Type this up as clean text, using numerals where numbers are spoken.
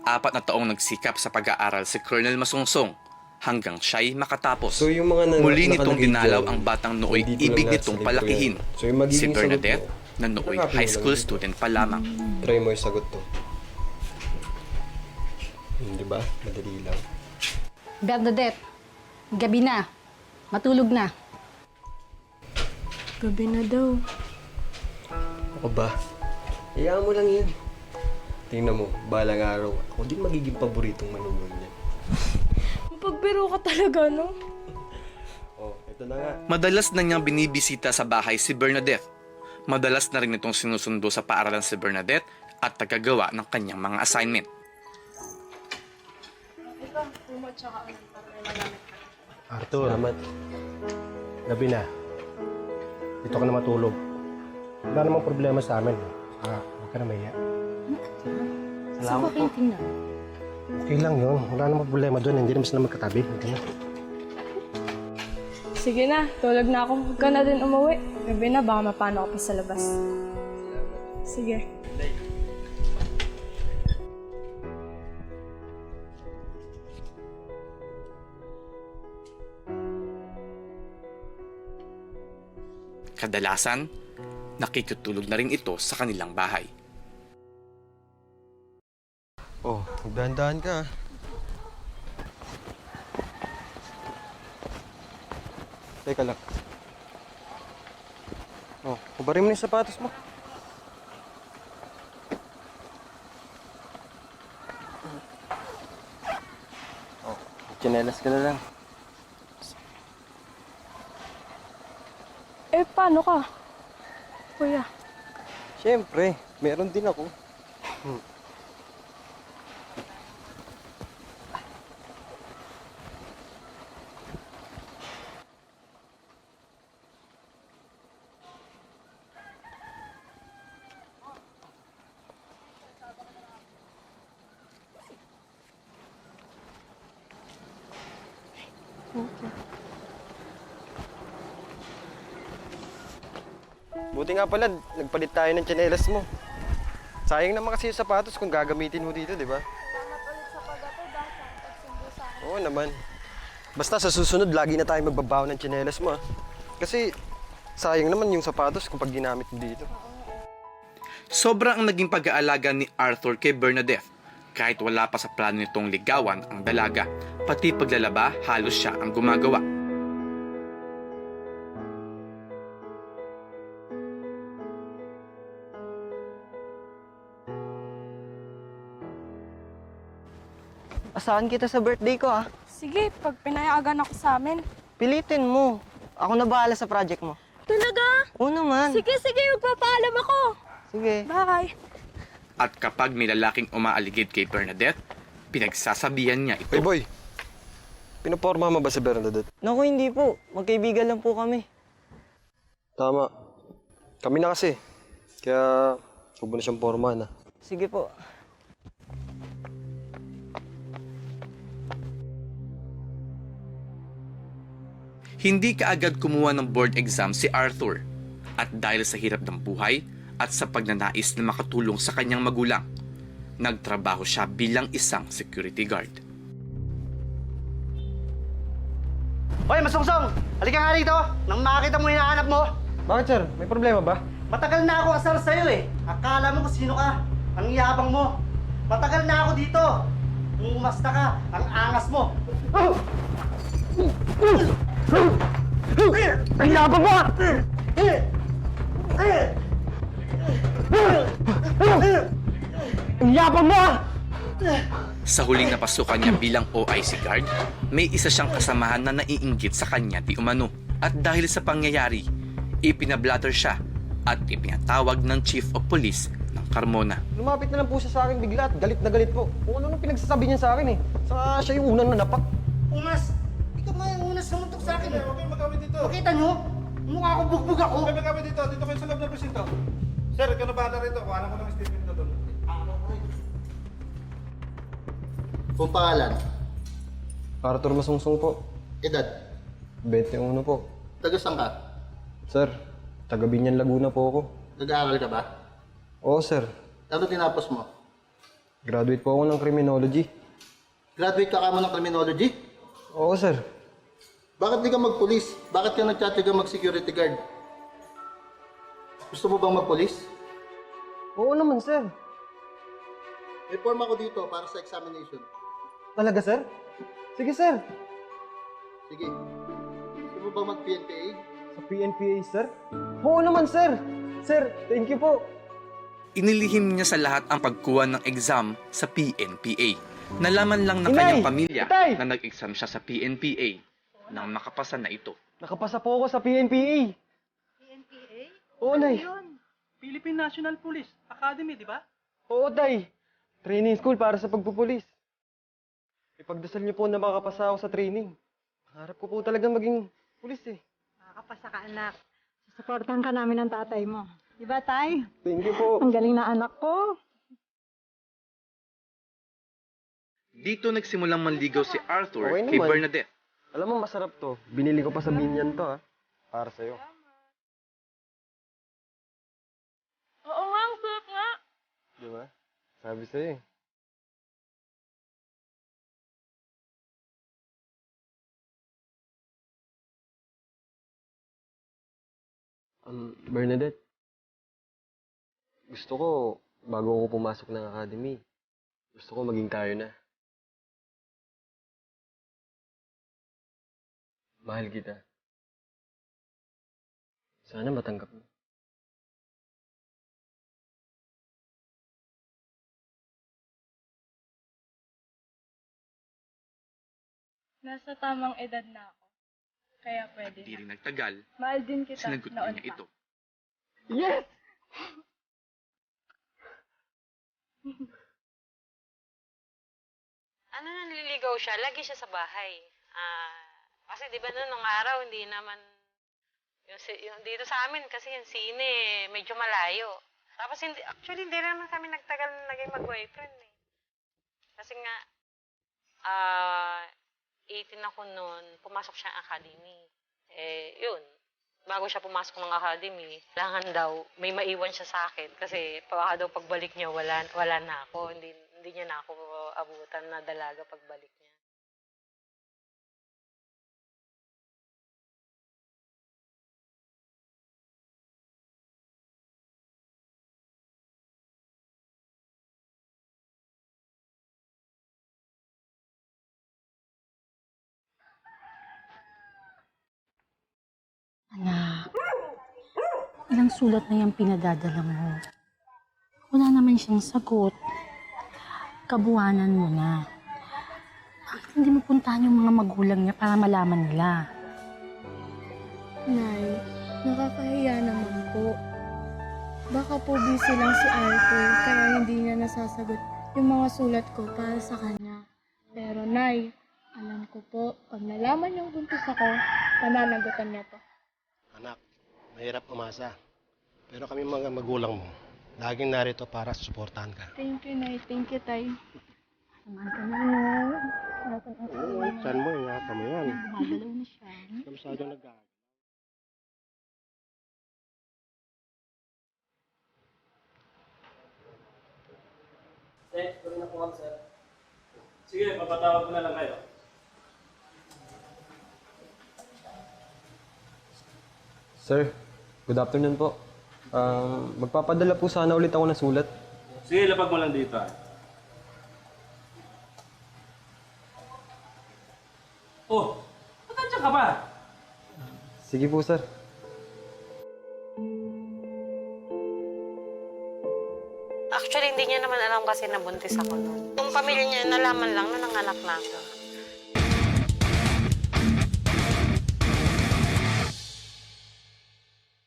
4 na taong nagsikap sa pag-aaral si Colonel Masungsong hanggang siya'y makatapos. So yung mga Muli nitong nakalagay dinalaw dyan, ang batang nooy hindi ko lang ibig nasa nitong libro yan. palakihin. So yung Si magiging sagot Bernadette mo, na nooy hanapin mo high lang school dito. student pa lamang. Try mo yung sagot to. Di ba? Madali lang. Bernadette, gabi na. Matulog na. Gabi na daw. Ako ba? Hayaan mo lang yan. Tingnan mo, balang araw, ako din magiging paboritong manunod niya. Mapagbiro ka talaga, no? Oh, ito na nga. Madalas na niyang binibisita sa bahay si Bernadette. Madalas na rin itong sinusundo sa paaralan si Bernadette at tagagawa ng kanyang mga assignment. Arthur, Salamat. gabi na. Dito ka na matulog. Wala namang problema sa amin. Huwag ka na mahiya. Saan ko kayo tingnan? Okay lang yun. Wala namang problema doon. Hindi naman sila magkatabi. Hindi na. Sige na, tulog na ako. Huwag ka na din umuwi. Gabi na, baka mapano ka pa sa labas. Sige. Kadalasan, nakikitulog na rin ito sa kanilang bahay. Oh, magdahan-dahan ka. Teka lang. Oh, kubarin mo na yung sapatos mo. Oh, tsinelas ka na lang. Eh, paano ka? Kuya. Siyempre, meron din ako. Buti nga pala, nagpalit tayo ng tsinelas mo. Sayang naman kasi yung sapatos kung gagamitin mo dito, di ba? Salamat ulit sa pag-atod, sa pagsundo sa akin. Oo naman. Basta sa susunod, lagi na tayo magbabaw ng tsinelas mo, ah. Kasi sayang naman yung sapatos kung pag ginamit mo dito. Sobrang ang naging pag-aalaga ni Arthur kay Bernadette. Kahit wala pa sa plano nitong ligawan ang dalaga, pati paglalaba, halos siya ang gumagawa. Asahan kita sa birthday ko, ah. Sige, pag pinayagan ako sa amin. Pilitin mo. Ako na bahala sa project mo. Talaga? Oo naman. Sige, magpapaalam ako. Sige. Bye. At kapag may lalaking umaaligid kay Bernadette, pinagsasabihan niya ito. Hey boy, pinaporma mo ba si Bernadette? Naku, hindi po. Magkaibigan lang po kami. Tama. Kami na kasi. Kaya, huwag mo na siyang porma na. Sige po. Hindi kaagad kumuha ng board exam si Arthur. At dahil sa hirap ng buhay at sa pagnanais na makatulong sa kanyang magulang, nagtrabaho siya bilang isang security guard. Hoy, Masungsong! Halika nga rito! Nang makakita mo hinahanap mo! Bakit sir? May problema ba? Matagal na ako asar sa'yo eh! Akala mo kung sino ka! Ang yabang mo! Matagal na ako dito! Kung umasta ka, ang angas mo! Ang yabang mo! Ang yabang mo! Sa huling napasukan niya bilang OIC guard, may isa siyang kasamahan na naiinggit sa kanya di umano. At dahil sa pangyayari, ipinablatter siya at ipinatawag ng Chief of Police ng Carmona. Lumapit na lang po siya sa akin bigla at galit na galit po. Kung ano nang pinagsasabi niya sa akin eh. Saka siya yung unang nanapak. Umas! Ikaw nga yung unas namuntok sa akin eh! Huwag kayong magkawit dito. Makita nyo? Mukha ko bugbog ako! Huwag kayong magkawit dito. Dito kayo sa loob ng presinto. Sir, ikaw na bahala rito. Kuhanan ko ng statement na doon. Kung pangalan, Arthur Masungsong po. edad, 21 po. taga saan ka? Sir, taga Binyan, Laguna po ako. Nag-aaral ka ba? Oo sir. Ano tinapos mo? Graduate po ako ng criminology. Graduate ka mo ng criminology? Oo, sir. Bakit di ka magpulis? Bakit ka nagtatiga mag-security guard? Gusto mo bang magpulis? Oo naman, sir. May form ako dito para sa examination. Talaga, sir? Sige, sir. Sige. Gusto mo bang mag-PNPA? Sa PNPA, sir? Oo naman, sir. Sir, thank you po. Inilihim niya sa lahat ang pagkuha ng exam sa PNPA. Nalaman lang ng Inay! kanyang pamilya Itay! na nag-exam siya sa PNPA nang makapasa na ito. Nakapasa po ako sa PNPA. PNPA? Oo, Nay. Philippine National Police Academy, di ba? Oo, Tay. Training school para sa pagpupulis. Ipagdasal niyo po na makapasa ako sa training. Pangarap ko po talaga maging pulis eh. Makakapasa ka, anak. Susuportahan ka namin ng tatay mo. Di ba, Tay? Thank you po. Ang galing na anak ko. Dito nagsimulang manligaw si Arthur Okay kay naman. Bernadette. Alam mo, masarap to. Binili ko pa sa Binyan to, ha. Para sa'yo. Oo nga, ang sarap nga. Di ba? Sabi sa'yo eh. Bernadette. Gusto ko, bago ako pumasok ng academy, gusto ko maging tayo na. Mahal kita. Sana matanggap mo. Nasa tamang edad na ako. Kaya pwede Di na. rin nagtagal, Mahal din kita sinagot noon niya pa. ito. Yes! Ano, nanliligaw siya? Lagi siya sa bahay. Kasi di ba nung araw, hindi naman, yung dito sa amin, kasi yung sine, medyo malayo. Tapos, actually, hindi naman kami nagtagal na naging mag-boyfriend eh. Kasi nga, 18 ako noon, pumasok siya ng academy. Yun. Bago siya pumasok ng academy, kailangan daw, may maiwan siya sa akin. Kasi baka daw pagbalik niya, wala na ako. Hindi niya na ako abutan na dalaga pagbalik niya. Anak, ilang sulat na yung pinadadala mo. Wala naman siyang sagot. Kabuwanan mo na. Bakit hindi mo puntahan yung mga magulang niya para malaman nila? Nay, nakakahiya naman po. Baka po busy lang si Arthur, kaya hindi niya nasasagot yung mga sulat ko para sa kanya. Pero Nay, alam ko po, pag nalaman yung buntis ako, pananagutan niya to. Anak, mahirap umasa. Pero kami mga magulang mo, laging narito para suportahan ka. Thank you, Nay. Thank you, Tay. Samahan ka na, no? Samahan ka na. Oo, saan mo, ingatan mo yan. Gumagalaw na siya. Ikaw masyadong nag-aaral. Sige, papatawag ko na lang kayo. Sir, good afternoon po. Magpapadala po sana ulit ako ng sulat. Sige, lapag mo lang dito. Oh, ba't nandiyan ka pa? Sige po, sir. Actually, hindi niya naman alam kasi nabuntis ako noon. Yung pamilya niya, nalaman lang na nanganak na ako.